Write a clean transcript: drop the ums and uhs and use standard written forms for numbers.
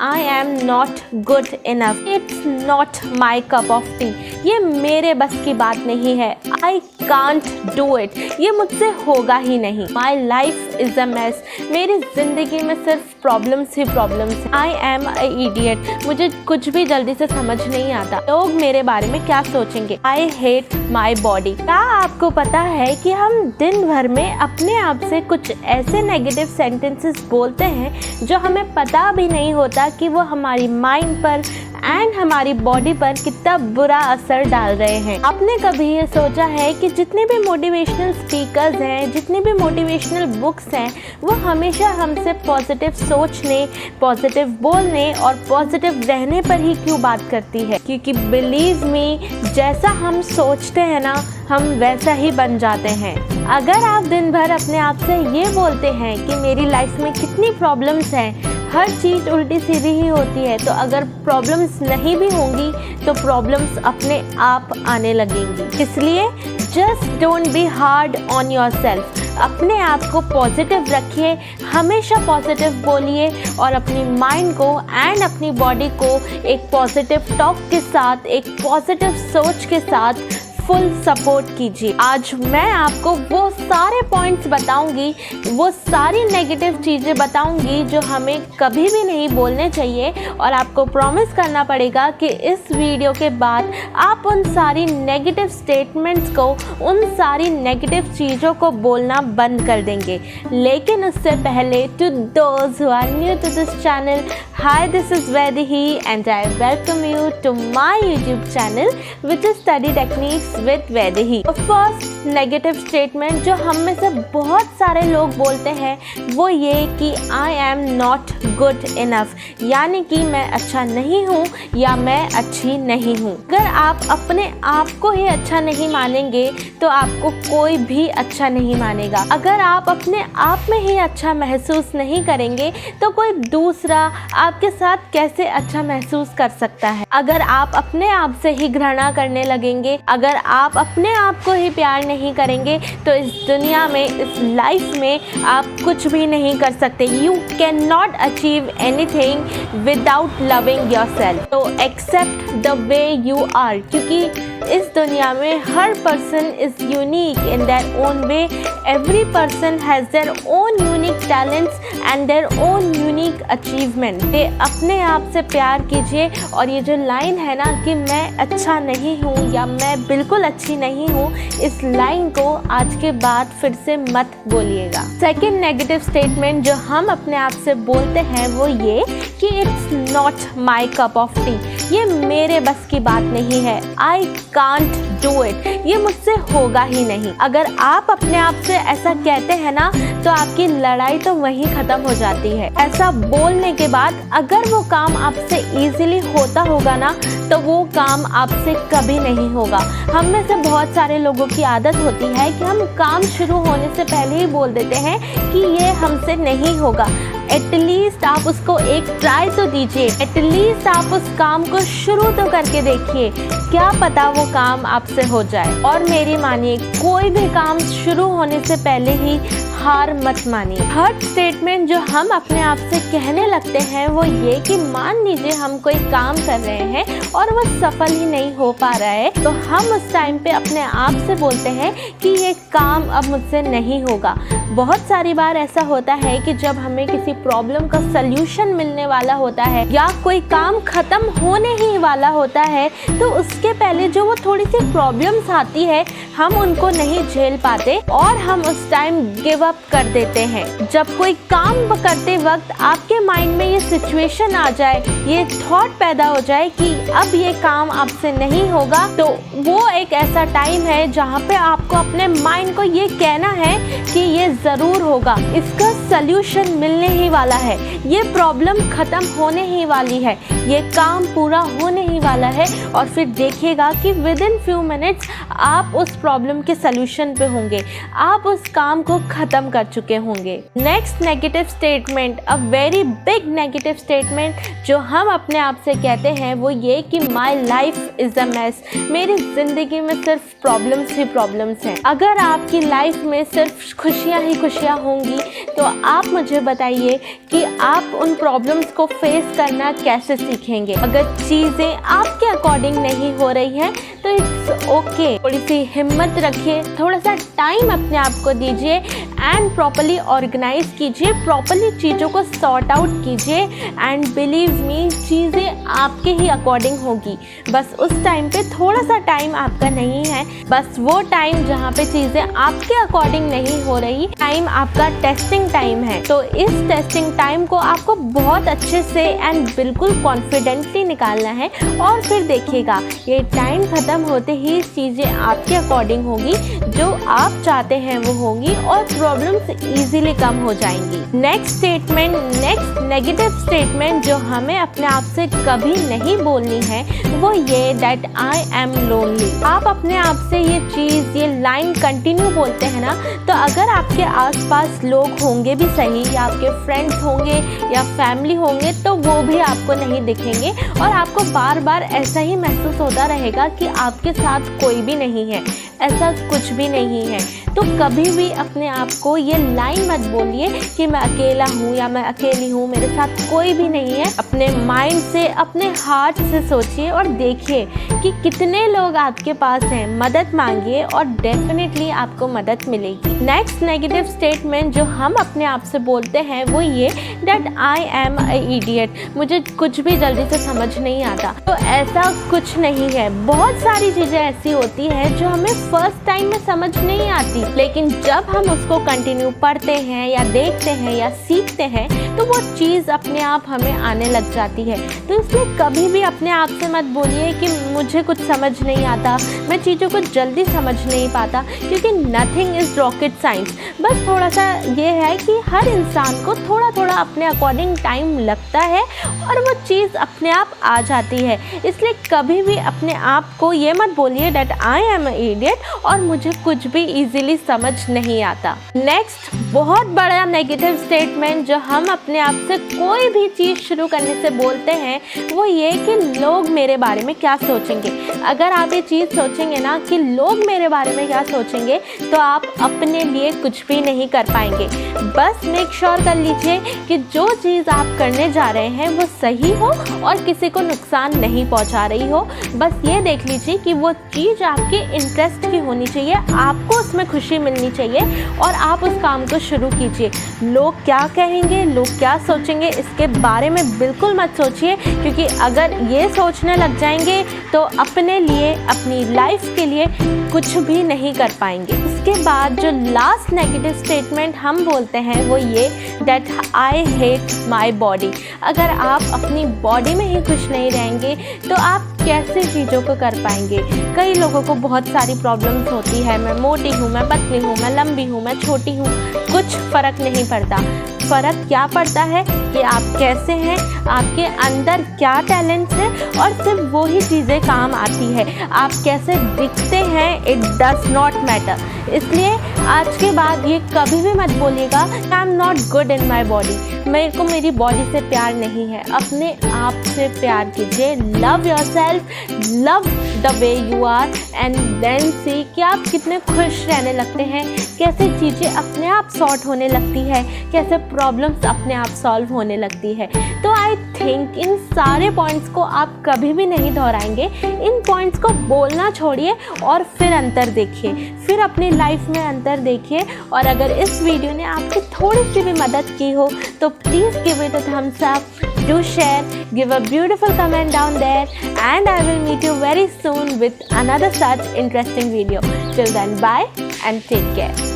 I am not good enough, it's not my cup of T, ये मेरे बस की बात नहीं है, आई कांट डू इट, ये मुझसे होगा ही नहीं, my life is a mess, मेरी जिंदगी में सिर्फ problems he problems, I am a idiot, मुझे कुछ भी जल्दी से समझ नहीं आता, लोग मेरे बारे में क्या सोचेंगे, आई हेट माई बॉडी। क्या आपको पता है कि हम दिन भर में अपने आप से कुछ ऐसे नेगेटिव सेंटेंसेस बोलते हैं जो हमें पता भी नहीं होता कि वो हमारी माइंड पर एंड हमारी बॉडी पर कितना बुरा असर डाल रहे हैं। आपने कभी ये सोचा है कि जितने भी मोटिवेशनल स्पीकर्स हैं, जितनी भी मोटिवेशनल बुक्स हैं, वो हमेशा हमसे पॉजिटिव सोचने, पॉजिटिव बोलने और पॉजिटिव रहने पर ही क्यों बात करती है? क्योंकि बिलीव मी, जैसा हम सोचते हैं ना, हम वैसा ही बन जाते हैं। अगर आप दिन भर अपने आप से ये बोलते हैं कि मेरी लाइफ में कितनी प्रॉब्लम्स हैं, हर चीज़ उल्टी सीधी ही होती है, तो अगर प्रॉब्लम्स नहीं भी होंगी तो प्रॉब्लम्स अपने आप आने लगेंगी। इसलिए just don't be hard on yourself, अपने आप को पॉजिटिव रखिए, हमेशा पॉजिटिव बोलिए और अपनी माइंड को एंड अपनी बॉडी को एक पॉजिटिव टॉक के साथ, एक पॉजिटिव सोच के साथ फुल सपोर्ट कीजिए। आज मैं आपको वो सारे पॉइंट्स बताऊंगी, वो सारी नेगेटिव चीज़ें बताऊंगी जो हमें कभी भी नहीं बोलने चाहिए, और आपको प्रॉमिस करना पड़ेगा कि इस वीडियो के बाद आप उन सारी नेगेटिव स्टेटमेंट्स को, उन सारी नेगेटिव चीज़ों को बोलना बंद कर देंगे। लेकिन उससे पहले, to those who are new to this channel, hi, this is Vaidehi and I welcome you to my YouTube channel which is study techniques with Vaidehi. First negative statement जो हम में से बहुत सारे लोग बोलते हैं वो ये कि I am not good enough, यानी कि मैं अच्छा नहीं हूँ या मैं अच्छी नहीं हूँ। अगर आप अपने आप को ही अच्छा नहीं मानेंगे तो आपको कोई भी अच्छा नहीं मानेगा। अगर आप अपने आप में ही अच्छा महसूस नहीं करेंगे तो कोई दूसरा आपके साथ कैसे अच्छा महसूस कर सकता है। अगर आप अपने आप से ही घृणा करने लगेंगे, अगर आप अपने आप को ही प्यार नहीं करेंगे तो इस दुनिया में, इस लाइफ में आप कुछ भी नहीं कर सकते। You can not achieve anything without loving yourself. तो accept the way you are, क्योंकि इस दुनिया में हर person is unique in their own way. Every person has their own unique talents and their own unique achievement. ते अपने आप से प्यार कीजिए, और ये जो लाइन है ना कि मैं अच्छा नहीं हूँ या मैं बिल्कुल अच्छी नहीं हूँ, इस लाइन को आज के बाद फिर से मत बोलिएगा। सेकेंड नेगेटिव स्टेटमेंट जो हम अपने आप से बोलते हैं वो ये कि it's not my cup of T, ये मेरे बस की बात नहीं है, आई कांट डू इट, ये मुझसे होगा ही नहीं। अगर आप अपने आप से ऐसा कहते हैं ना तो आपकी लड़ाई तो वहीं ख़त्म हो जाती है। ऐसा बोलने के बाद अगर वो काम आपसे ईजिली होता होगा ना तो वो काम आपसे कभी नहीं होगा। हम में से बहुत सारे लोगों की आदत होती है कि हम काम शुरू होने से पहले ही बोल देते हैं कि ये हमसे नहीं होगा। एटलीस्ट आप उसको एक ट्राई तो दीजिए, एटलीस्ट आप उस काम को शुरू तो करके देखिए, क्या पता वो काम आपसे हो जाए। और मेरी मानिए, कोई भी काम शुरू होने से पहले ही हार मत मानिए। थर्ड स्टेटमेंट जो हम अपने आप से कहने लगते हैं वो ये कि मान लीजिए हम कोई काम कर रहे हैं और वो सफल ही नहीं हो पा रहा है, तो हम उस टाइम पे अपने आप से बोलते हैं कि ये काम अब मुझसे नहीं होगा। बहुत सारी बार ऐसा होता है कि जब हमें किसी प्रॉब्लम का सल्यूशन मिलने वाला होता है या कोई काम खत्म होने ही वाला होता है, तो उसके पहले जो वो थोड़ी सी प्रॉब्लम्स आती है हम उनको नहीं झेल पाते और हम उस टाइम गिव अप कर देते हैं। जब कोई काम करते वक्त आपके माइंड में ये सिचुएशन आ जाए, ये थॉट पैदा हो जाए कि अब ये काम आपसे नहीं होगा, तो वो एक ऐसा टाइम है जहाँ पे आपको अपने माइंड को ये कहना है कि ये ज़रूर होगा, इसका सल्यूशन मिलने ही वाला है, ये प्रॉब्लम ख़त्म होने ही वाली है, ये काम पूरा होने ही वाला है। और फिर देखिएगा कि विद इन फ्यू मिनट्स आप उस प्रॉब्लम के सल्यूशन पे होंगे, आप उस काम को ख़त्म ख़त्म कर चुके होंगे। Next negative statement, a very big negative statement जो हम अपने आप से कहते हैं वो ये कि my life is a mess. मेरी ज़िंदगी में सिर्फ प्रॉब्लम्स ही प्रॉब्लम्स हैं। अगर आपकी लाइफ में सिर्फ खुशियाँ ही खुशियाँ होंगी तो आप मुझे बताइए कि आप उन प्रॉब्लम्स को फेस करना कैसे सीखेंगे। अगर चीज़ें आपके अकॉर्डिंग नहीं हो रही हैं तो इट्स ओके, थोड़ी सी हिम्मत रखिए, थोड़ा सा टाइम अपने आप को दीजिए एंड प्रॉपर्ली ऑर्गेनाइज कीजिए, प्रॉपर्ली चीज़ों को सॉर्ट आउट कीजिए एंड बिलीव मी चीज़ें आपके ही अकॉर्डिंग होगी। बस उस टाइम पे थोड़ा सा टाइम आपका नहीं है, बस वो टाइम जहाँ पे चीज़ें आपके अकॉर्डिंग नहीं हो रही, टाइम आपका टेस्टिंग टाइम है। तो इस टेस्टिंग टाइम को आपको बहुत अच्छे से एंड बिल्कुल कॉन्फिडेंटली निकालना है और फिर देखिएगा ये टाइम ख़त्म होते ही चीज़ें आपके अकॉर्डिंग होगी, जो आप चाहते हैं वो होगी और प्रॉब्लम्स इजीली कम हो जाएंगी। Next statement, next negative statement जो हमें अपने आप से कभी नहीं बोलनी है वो ये दैट आई एम लोनली। आप अपने आप से ये चीज़, ये लाइन कंटिन्यू बोलते हैं ना, तो अगर आपके आसपास लोग होंगे भी सही या आपके फ्रेंड्स होंगे या फैमिली होंगे तो वो भी आपको नहीं दिखेंगे और आपको बार बार ऐसा ही महसूस होता रहेगा कि आपके साथ कोई भी नहीं है, ऐसा कुछ भी नहीं है। तो कभी भी अपने आप को ये लाइन मत बोलिए कि मैं अकेला हूँ या मैं अकेली हूँ, मेरे साथ कोई भी नहीं है। अपने माइंड से, अपने हार्ट से सोचिए और देखिए कि कितने लोग आपके पास हैं, मदद मांगिए और डेफिनेटली आपको मदद मिलेगी। नेक्स्ट नेगेटिव स्टेटमेंट जो हम अपने आप से बोलते हैं वो ये that I am a idiot, मुझे कुछ भी जल्दी से समझ नहीं आता। तो ऐसा कुछ नहीं है, बहुत सारी चीज़ें ऐसी होती हैं जो हमें फर्स्ट टाइम में समझ नहीं आती, लेकिन जब हम उसको कंटिन्यू पढ़ते हैं या देखते हैं या सीखते हैं तो वो चीज़ अपने आप हमें आने लग जाती है। तो इसलिए कभी भी अपने आप से मत बोलिए कि मुझे कुछ समझ नहीं आता, मैं चीज़ों को जल्दी समझ नहीं पाता, क्योंकि नथिंग इज़ रॉकेट साइंस। बस थोड़ा सा ये है कि हर इंसान को थोड़ा थोड़ा अपने अकॉर्डिंग टाइम लगता है और वो चीज़ अपने आप आ जाती है। इसलिए कभी भी अपने आप को ये मत बोलिए that I am a idiot और मुझे कुछ भी ईजिली समझ नहीं आता। नेक्स्ट बहुत बड़ा नेगेटिव स्टेटमेंट जो हम अपने आप से कोई भी चीज़ शुरू करने से बोलते हैं वो ये कि लोग मेरे बारे में क्या सोचेंगे। अगर आप ये चीज़ सोचेंगे ना कि लोग मेरे बारे में क्या सोचेंगे तो आप अपने लिए कुछ भी नहीं कर पाएंगे। बस मेक श्योर कर लीजिए कि जो चीज़ आप करने जा रहे हैं वो सही हो और किसी को नुकसान नहीं पहुंचा रही हो। बस ये देख लीजिए कि वो चीज़ आपके इंटरेस्ट की होनी चाहिए, आपको उसमें खुशी मिलनी चाहिए और आप उस काम को शुरू कीजिए। लोग क्या कहेंगे, लोग क्या सोचेंगे, इसके बारे में बिल्कुल मत सोचिए, क्योंकि अगर ये सोचने लग जाएंगे तो अपने लिए, अपनी लाइफ के लिए कुछ भी नहीं कर पाएंगे। इसके बाद जो लास्ट नेगेटिव स्टेटमेंट हम बोलते हैं वो ये that I hate my body. अगर आप अपनी बॉडी में ही खुश नहीं रहेंगे तो आप कैसे चीज़ों को कर पाएंगे। कई लोगों को बहुत सारी प्रॉब्लम्स होती है, मैं मोटी हूँ, मैं पतली हूँ, मैं लंबी हूँ, मैं छोटी हूँ, कुछ फ़र्क नहीं पड़ता। फ़र्क क्या पड़ता है कि आप कैसे हैं, आपके अंदर क्या टैलेंट है और सिर्फ वो ही चीज़ें काम आती है। आप कैसे दिखते हैं इट डज नॉट मैटर। इसलिए आज के बाद ये कभी भी मत बोलिएगा I am not good in my body, मेरे को मेरी बॉडी से प्यार नहीं है। अपने आप से प्यार कीजिए, love yourself, love the way you are and then see कि आप कितने खुश रहने लगते हैं, कैसे चीज़ें अपने आप सॉर्ट होने लगती है, कैसे प्रॉब्लम्स अपने आप सॉल्व होने लगती है। तो आई थिंक इन सारे पॉइंट्स को आप कभी भी नहीं दोहराएंगे। इन पॉइंट्स को बोलना छोड़िए और फिर अंतर देखिए, फिर अपनी लाइफ में अंतर देखिए। और अगर इस वीडियो ने आपकी थोड़ी सी भी मदद की हो तो please give it a thumbs up, do share, give a beautiful comment down there, and I will meet you very soon with another such interesting video. Till then, bye and take care.